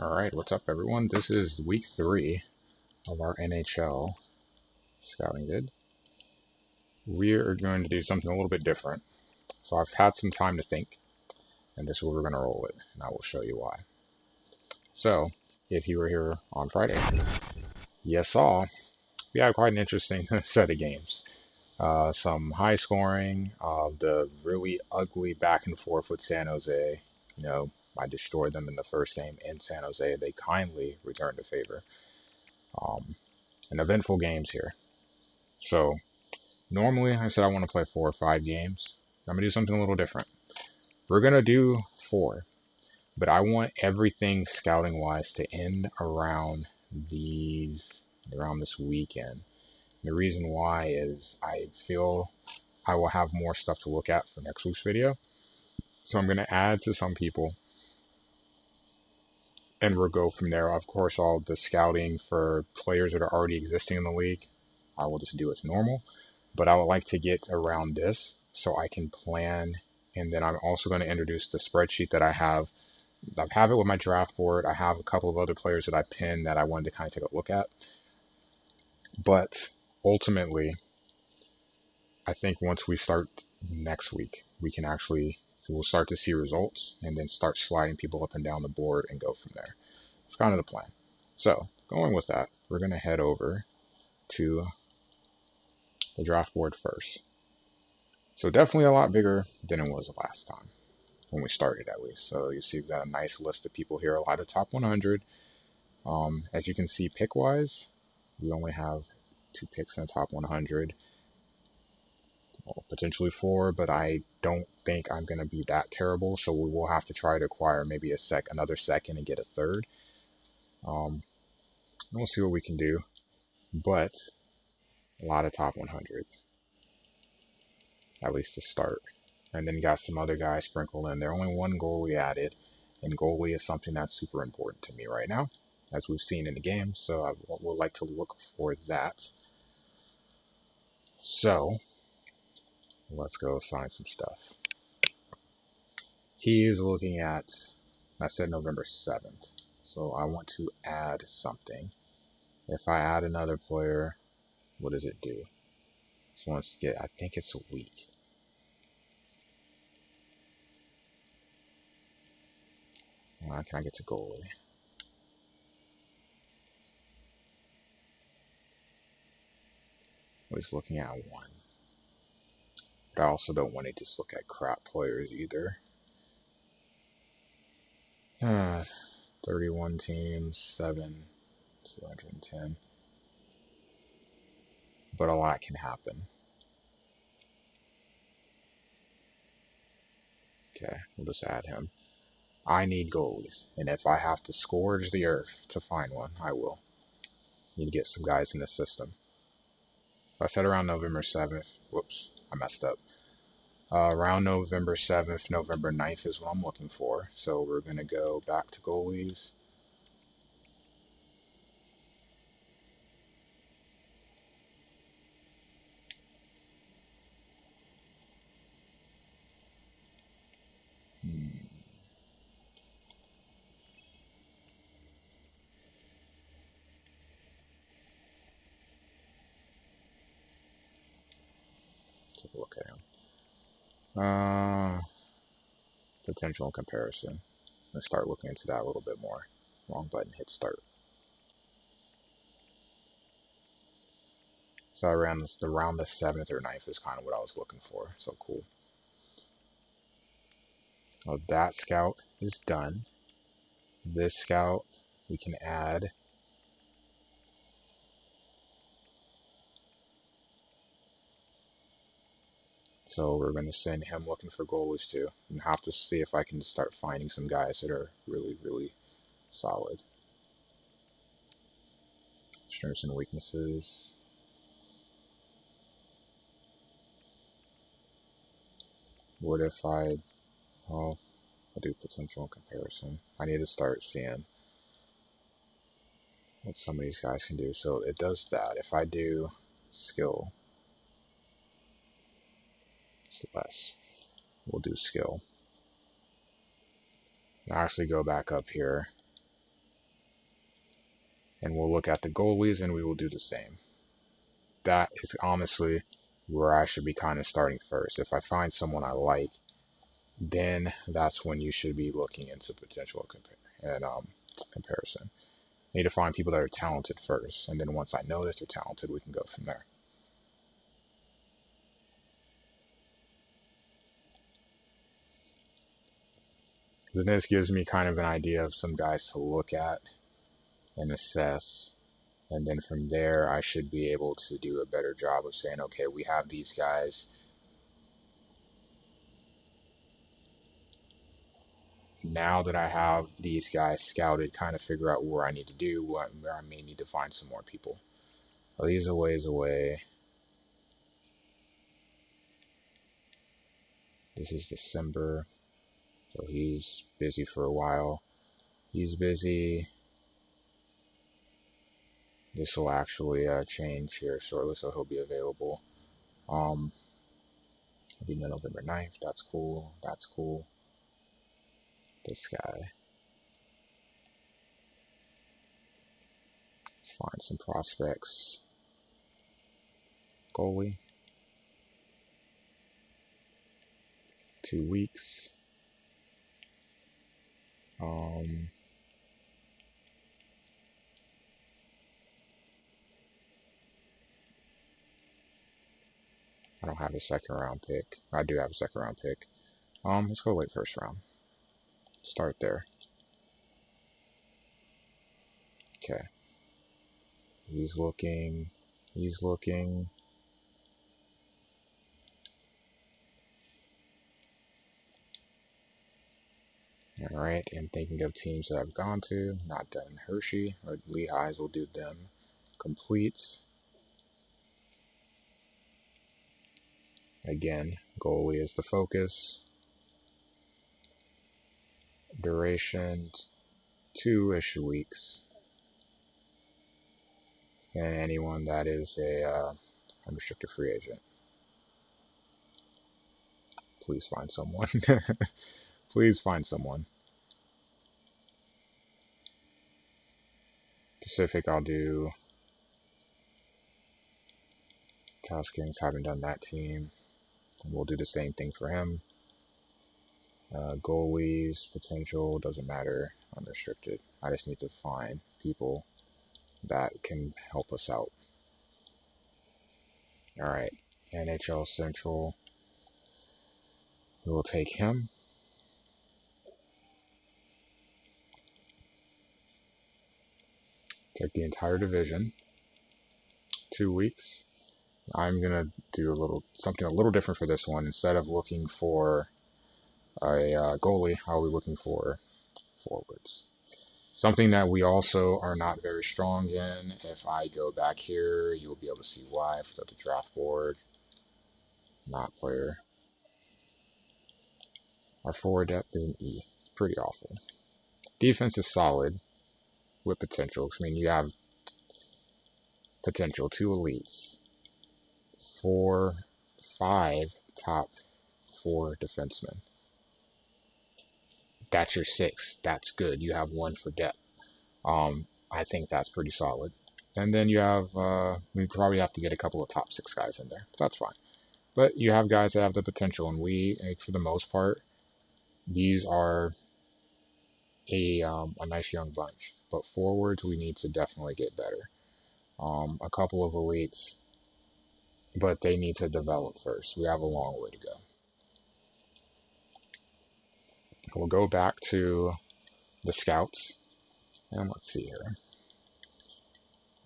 Alright, what's up everyone? This is week 3 of our NHL scouting vid. We are going to do something a little bit different. So I've had some time to think, and this is what we're going to roll with, and I will show you why. So, if you were here on Friday, you saw we had quite an interesting set of games. Some high scoring, the really ugly back and forth with San Jose. I destroyed them in the first game in San Jose. They kindly returned the favor. And eventful games here. So normally I said I want to play 4 or 5 games. I'm going to do something a little different. We're going to do 4, but I want everything scouting wise to end around this weekend. The reason why is I feel I will have more stuff to look at for next week's video. So I'm going to add to some people and we'll go from there. Of course, all the scouting for players that are already existing in the league, I will just do as normal. But I would like to get around this so I can plan. And then I'm also going to introduce the spreadsheet that I have. I have it with my draft board. I have a couple of other players that I pinned that I wanted to kind of take a look at. But ultimately, I think once we start next week, we'll start to see results and then start sliding people up and down the board and go from there. It's kind of the plan. So going with that, we're going to head over to the draft board first. So definitely a lot bigger than it was last time when we started, at least. So you see we've got a nice list of people here, a lot of top 100. As you can see, pick wise, we only have 2 picks in the top 100. Well, potentially 4, but I don't think I'm going to be that terrible. So we will have to try to acquire maybe another second and get a third. We'll see what we can do, but a lot of top 100, at least to start. And then you got some other guys sprinkled in there. Only one goalie added, and goalie is something that's super important to me right now, as we've seen in the game. So I would like to look for that. So let's go sign some stuff. He is looking at, I said November 7th. So I want to add something. If I add another player, what does it do? So let's get, I think it's a week. Can I get to goalie? He's looking at 1. But I also don't want to just look at crap players either. 31 teams, 210. But a lot can happen. Okay, we'll just add him. I need goalies, and if I have to scourge the earth to find one, I will. Need to get some guys in the system. I said around November 7th. Whoops, I messed up. Around November 7th, November 9th is what I'm looking for. So we're going to go back to goalies. Take a look at him. Potential comparison. Let's start looking into that a little bit more. Wrong button, hit start. So around the 7th or 9th is kind of what I was looking for. So cool. Well, that scout is done. This scout we can add. So we're going to send him looking for goalies too, and have to see if I can start finding some guys that are really, really solid. Strengths and weaknesses. What if I'll do potential comparison. I need to start seeing what some of these guys can do. So it does that. If I do skill, it's less. We'll do skill. I'll actually go back up here and we'll look at the goalies and we will do the same. That is honestly where I should be kind of starting first. If I find someone I like, then that's when you should be looking into potential comparison. I need to find people that are talented first, and then once I know that they're talented, we can go from there. Then this gives me kind of an idea of some guys to look at and assess, and then from there I should be able to do a better job of saying, okay, we have these guys. Now that I have these guys scouted, kind of figure out where I need to do, where I may need to find some more people. Well, he's a ways away. This is December, so he's busy for a while. He's busy. This will actually change here shortly, so he'll be available. It'll be November 9th. That's cool. That's cool. This guy. Let's find some prospects. Goalie. 2 weeks. I don't have a second round pick. I do have a second round pick. Let's go late first round. Start there. Okay. He's looking. He's looking. Alright, and thinking of teams that I've gone to. Not done Hershey or Lehigh's, will do them. Complete. Again, goalie is the focus. Duration 2-ish weeks. And anyone that is a unrestricted free agent. Please find someone. Please find someone. Pacific, I'll do. Tuskens, haven't done that team. And we'll do the same thing for him. Goalies, potential, doesn't matter. Unrestricted. I just need to find people that can help us out. Alright, NHL Central. We will take him. Take the entire division. 2 weeks. I'm gonna do something a little different for this one. Instead of looking for a goalie, I'll be looking for forwards. Something that we also are not very strong in. If I go back here, you'll be able to see why. If we go to draft board, not player. Our forward depth is an E. Pretty awful. Defense is solid with potential. I mean, you have potential, 2 elites, 5 top 4 defensemen. That's your 6. That's good. You have 1 for depth. I think that's pretty solid. And then you have, we probably have to get a couple of top 6 guys in there. That's fine. But you have guys that have the potential, and we, for the most part, these are a nice young bunch. But forwards, we need to definitely get better. A couple of elites, but they need to develop first. We have a long way to go. We'll go back to the scouts, and let's see here.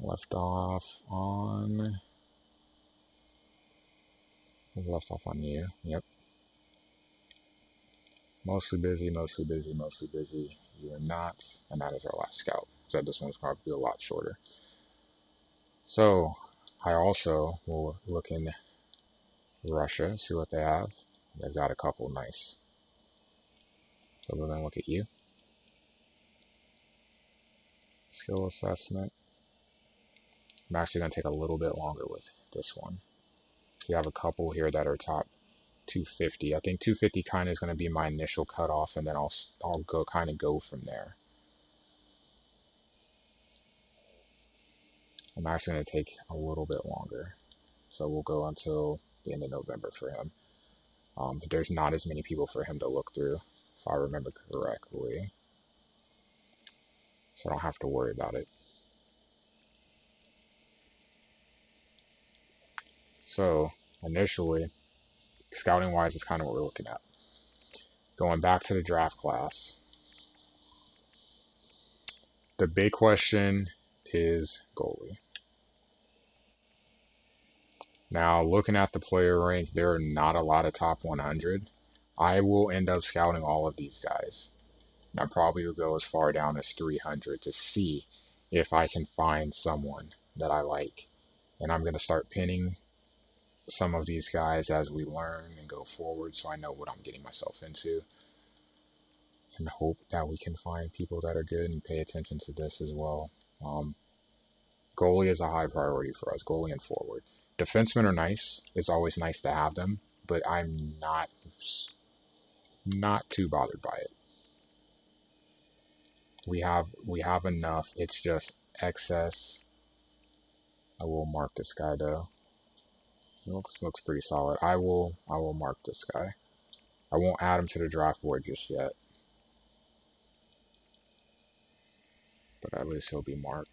Left off on you. Yep. Mostly busy, mostly busy, mostly busy. You're not, and that is our last scout. So this one's going to be a lot shorter. So I also will look in Russia, see what they have. They've got a couple nice. So we're going to look at you. Skill assessment. I'm actually going to take a little bit longer with this one. You have a couple here that are top 250. I think 250 kind of is going to be my initial cutoff, and then I'll go from there. And that's going to take a little bit longer. So we'll go until the end of November for him. But there's not as many people for him to look through, if I remember correctly. So I don't have to worry about it. So initially, scouting wise, is kind of what we're looking at. Going back to the draft class, the big question is goalie. Now, looking at the player rank, there are not a lot of top 100. I will end up scouting all of these guys. And I probably will go as far down as 300 to see if I can find someone that I like. And I'm going to start pinning some of these guys as we learn and go forward so I know what I'm getting myself into. And hope that we can find people that are good and pay attention to this as well. Goalie is a high priority for us, goalie and forward. Defensemen are nice. It's always nice to have them, but I'm not too bothered by it. We have enough. It's just excess. I will mark this guy though. He looks pretty solid. I will mark this guy. I won't add him to the draft board just yet, but at least he'll be marked.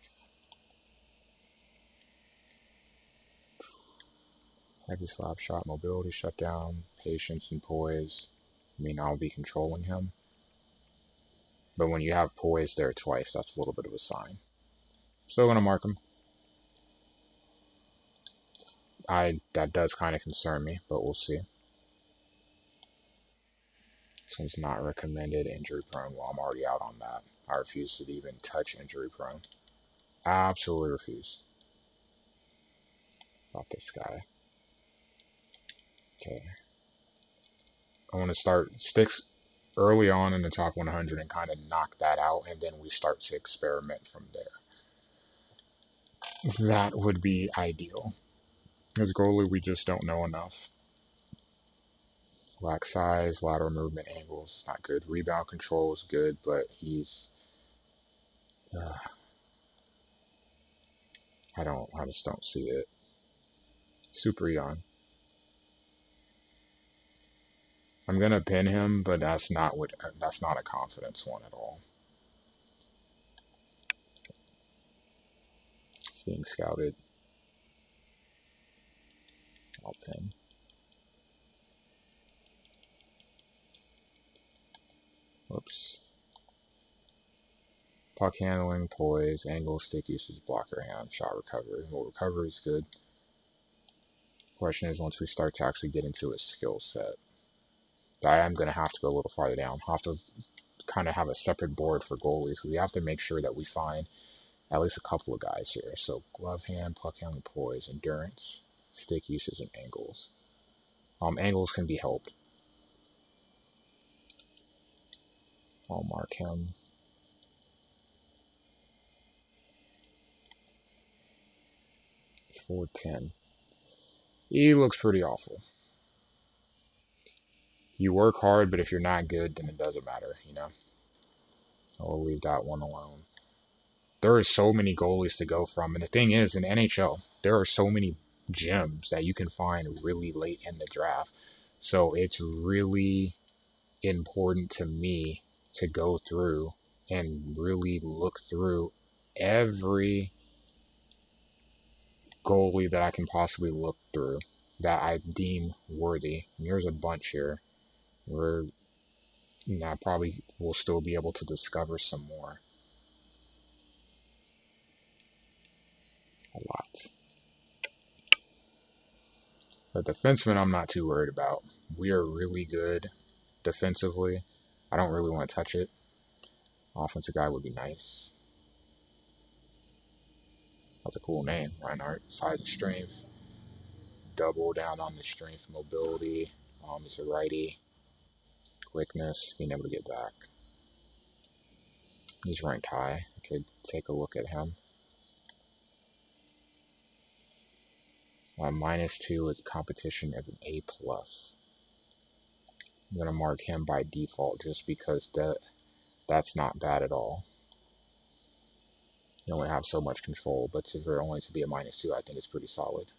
Heavy slap shot, mobility, shutdown, patience, and poise. I mean, I'll be controlling him. But when you have poise there twice, that's a little bit of a sign. Still gonna mark him. That does kind of concern me, but we'll see. This one's not recommended. Injury prone. Well, I'm already out on that. I refuse to even touch injury prone. Absolutely refuse. About this guy. Okay. I want to start sticks early on in the top 100 and kind of knock that out, and then we start to experiment from there. That would be ideal. As goalie, we just don't know enough. Lack size, lateral movement angles is not good. Rebound control is good, but he's I just don't see it. Super young. I'm gonna pin him, but that's not a confidence one at all. He's being scouted. I'll pin. Whoops. Puck handling, poise, angle, stick usage, blocker hand, shot recovery. Well, recovery is good. Question is, once we start to actually get into his skill set, I am going to have to go a little farther down. I'll have to kind of have a separate board for goalies. We have to make sure that we find at least a couple of guys here. So glove hand, puck handling, poise, endurance, stick usage, and angles. Angles can be helped. I'll mark him. .410. He looks pretty awful. You work hard, but if you're not good, then it doesn't matter, you know? I'll leave that one alone. There are so many goalies to go from, and the thing is, in NHL, there are so many gems that you can find really late in the draft. So it's really important to me to go through and really look through every goalie that I can possibly look through that I deem worthy. And here's a bunch here. I probably will still be able to discover some more. A lot. The defenseman I'm not too worried about. We are really good defensively. I don't really want to touch it. Offensive guy would be nice. That's a cool name, Reinhardt. Size and strength. Double down on the strength, mobility. He's a righty. Quickness, being able to get back. He's ranked high. I could take a look at him. -2 is competition of an A+. I'm going to mark him by default just because that's not bad at all. You only have so much control, but for it only to be a -2, I think it's pretty solid.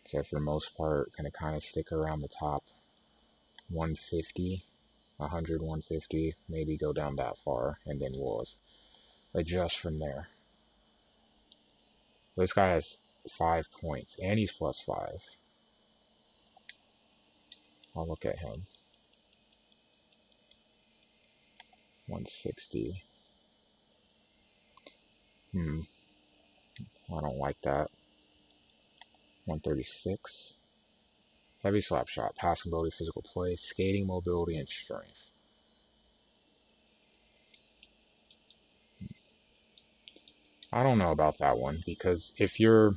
So for the most part, gonna kind of stick around the top 150, 100, 150, maybe go down that far, and then we'll adjust from there. This guy has 5 points, and he's +5. I'll look at him. 160. I don't like that. 136. Heavy slap shot, passing ability, physical play, skating, mobility, and strength. I don't know about that one, because if your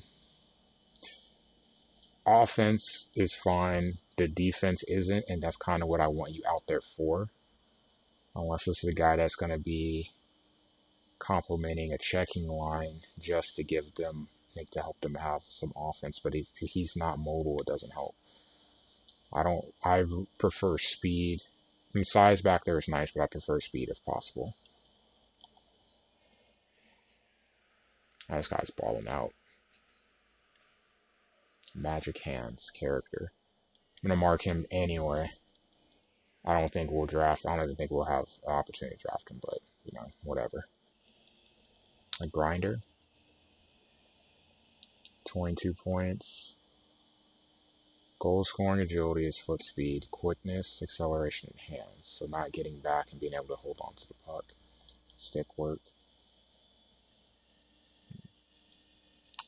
offense is fine, the defense isn't, and that's kind of what I want you out there for. Unless this is a guy that's going to be complementing a checking line just to give them, to help them have some offense. But if he's not mobile, it doesn't help. I prefer speed. I mean, size back there is nice, but I prefer speed if possible. This guy's balling out. Magic hands character. I'm gonna mark him anyway. I don't even think we'll have an opportunity to draft him, but whatever. A grinder. 22 points. Goal scoring, agility is foot speed, quickness, acceleration, and hands. So not getting back and being able to hold on to the puck. Stick work.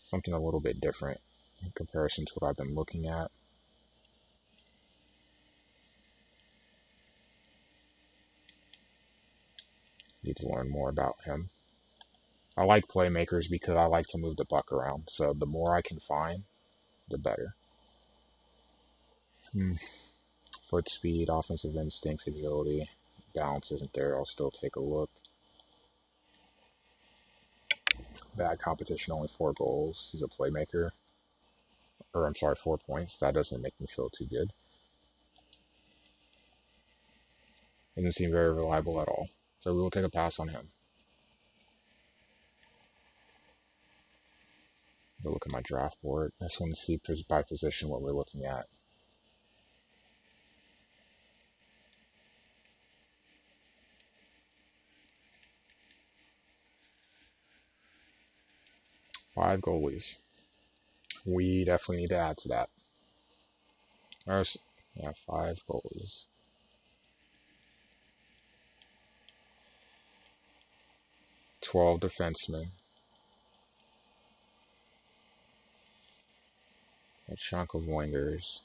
Something a little bit different in comparison to what I've been looking at. Need to learn more about him. I like playmakers because I like to move the puck around. So the more I can find, the better. Foot speed, offensive instincts, agility. Balance isn't there. I'll still take a look. Bad competition, only 4 goals. He's a playmaker. Or, I'm sorry, 4 points. That doesn't make me feel too good. Doesn't seem very reliable at all. So we will take a pass on him. We'll look at my draft board. I just want to see by position what we're looking at. Five goalies. We definitely need to add to that. There's, 5 goalies. 12 defensemen. A chunk of wingers.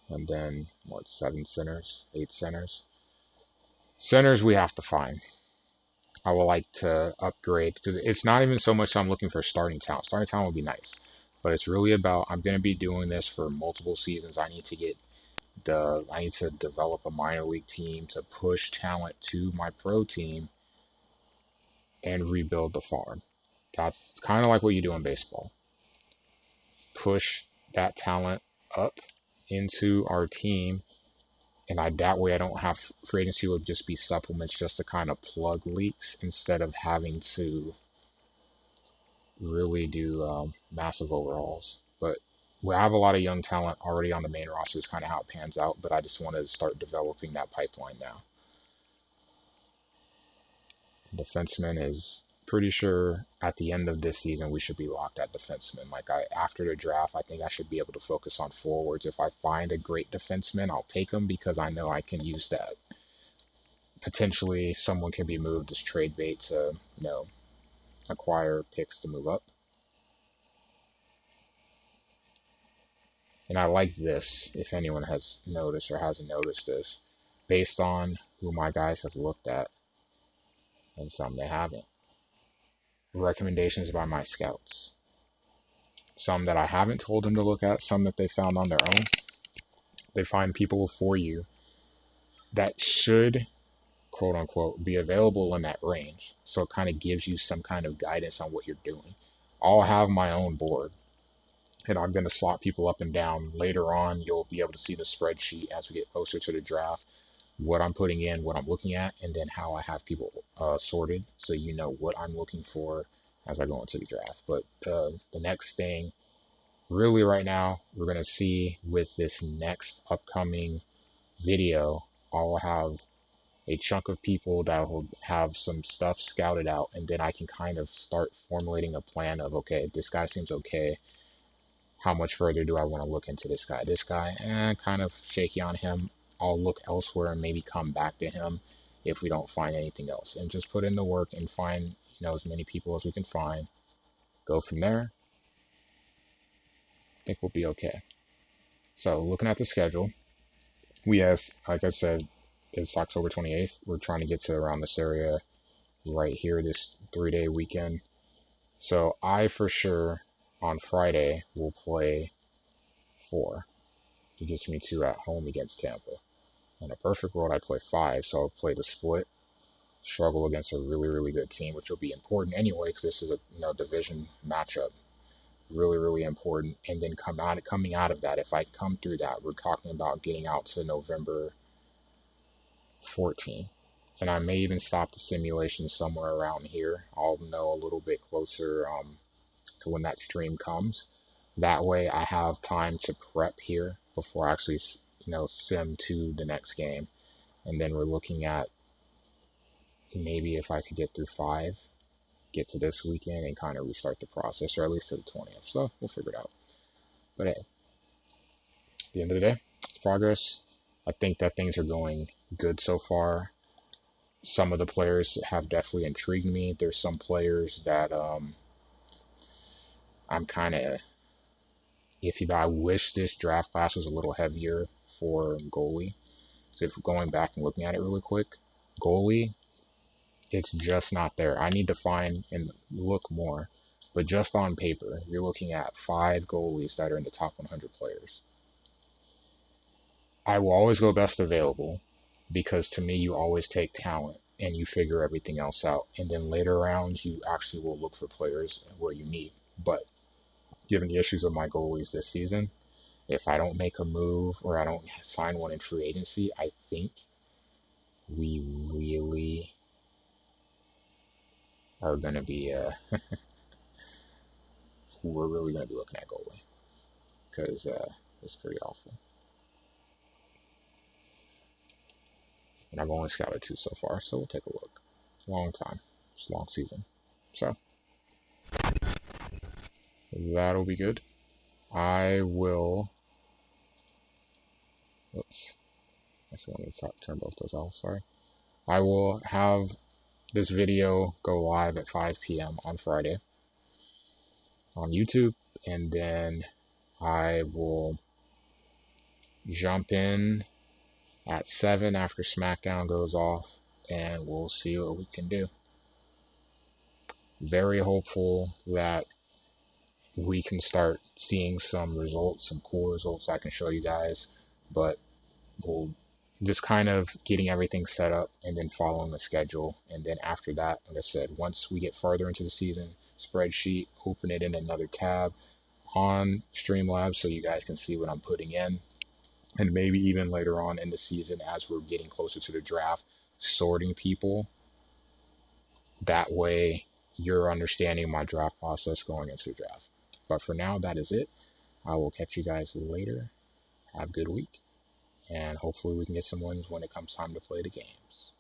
And then, 7 centers? 8 centers? Centers we have to find. I would like to upgrade, because it's not even so much I'm looking for starting talent. Starting talent would be nice. But it's really about, I'm going to be doing this for multiple seasons. I need to develop a minor league team to push talent to my pro team and rebuild the farm. That's kind of like what you do in baseball. Push that talent up into our team, and that way I don't have free agency would just be supplements just to kind of plug leaks instead of having to really do massive overhauls. But we have a lot of young talent already on the main roster. Is kind of how it pans out. But I just want to start developing that pipeline now. Defenseman is pretty sure at the end of this season we should be locked at defenseman. After the draft, I think I should be able to focus on forwards. If I find a great defenseman, I'll take him because I know I can use that. Potentially, someone can be moved as trade bait to acquire picks to move up. And I like this, if anyone has noticed or hasn't noticed this, based on who my guys have looked at, and some they haven't. Recommendations by my scouts. Some that I haven't told them to look at, some that they found on their own. They find people for you that should, quote unquote, be available in that range. So it kind of gives you some kind of guidance on what you're doing. I'll have my own board, and I'm going to slot people up and down. Later on, you'll be able to see the spreadsheet as we get closer to the draft. what I'm putting in, what I'm looking at, and then how I have people sorted, so you know what I'm looking for as I go into the draft. But the next thing, really right now, we're going to see with this next upcoming video, I'll have a chunk of people that will have some stuff scouted out, and then I can kind of start formulating a plan of, okay, this guy seems okay. How much further do I want to look into this guy? This guy, kind of shaky on him. I'll look elsewhere and maybe come back to him if we don't find anything else. And just put in the work and find, as many people as we can find. Go from there. I think we'll be okay. So looking at the schedule, we have, like I said, it's October 28th. We're trying to get to around this area right here, this 3-day weekend. So I for sure on Friday will play 4. It gets me 2 at home against Tampa. In a perfect world, I play 5, so I'll play the split, struggle against a really, really good team, which will be important anyway, because this is a division matchup. Really, really important. And then coming out of that, if I come through that, we're talking about getting out to November 14th. And I may even stop the simulation somewhere around here. I'll know a little bit closer to when that stream comes. That way I have time to prep here before I actually, sim to the next game. And then we're looking at maybe if I could get through 5, get to this weekend and kind of restart the process, or at least to the 20th. So we'll figure it out. But hey, at the end of the day, progress. I think that things are going good so far. Some of the players have definitely intrigued me. There's some players that I'm kind of iffy about. I wish this draft class was a little heavier for goalie. So if we're going back and looking at it really quick, goalie, it's just not there. I need to find and look more. But just on paper, you're looking at 5 goalies that are in the top 100 players. I will always go best available, because to me, you always take talent and you figure everything else out. And then later rounds, you actually will look for players where you need. But given the issues of my goalies this season, if I don't make a move or I don't sign one in free agency, I think we really are going to be, we're really going to be looking at goalie, because it's pretty awful. And I've only scouted 2 so far, so we'll take a look. Long time. It's a long season. So that'll be good. I will. Oops. I just wanted to turn both those off. Sorry. I will have this video go live at 5 p.m. on Friday on YouTube, and then I will jump in at 7 after SmackDown goes off, and we'll see what we can do. Very hopeful that we can start seeing some results, some cool results I can show you guys, but we'll just kind of getting everything set up and then following the schedule. And then after that, like I said, once we get farther into the season, spreadsheet, open it in another tab on Streamlabs so you guys can see what I'm putting in. And maybe even later on in the season, as we're getting closer to the draft, sorting people. That way you're understanding my draft process going into the draft. But for now, that is it. I will catch you guys later. Have a good week. And hopefully we can get some wins when it comes time to play the games.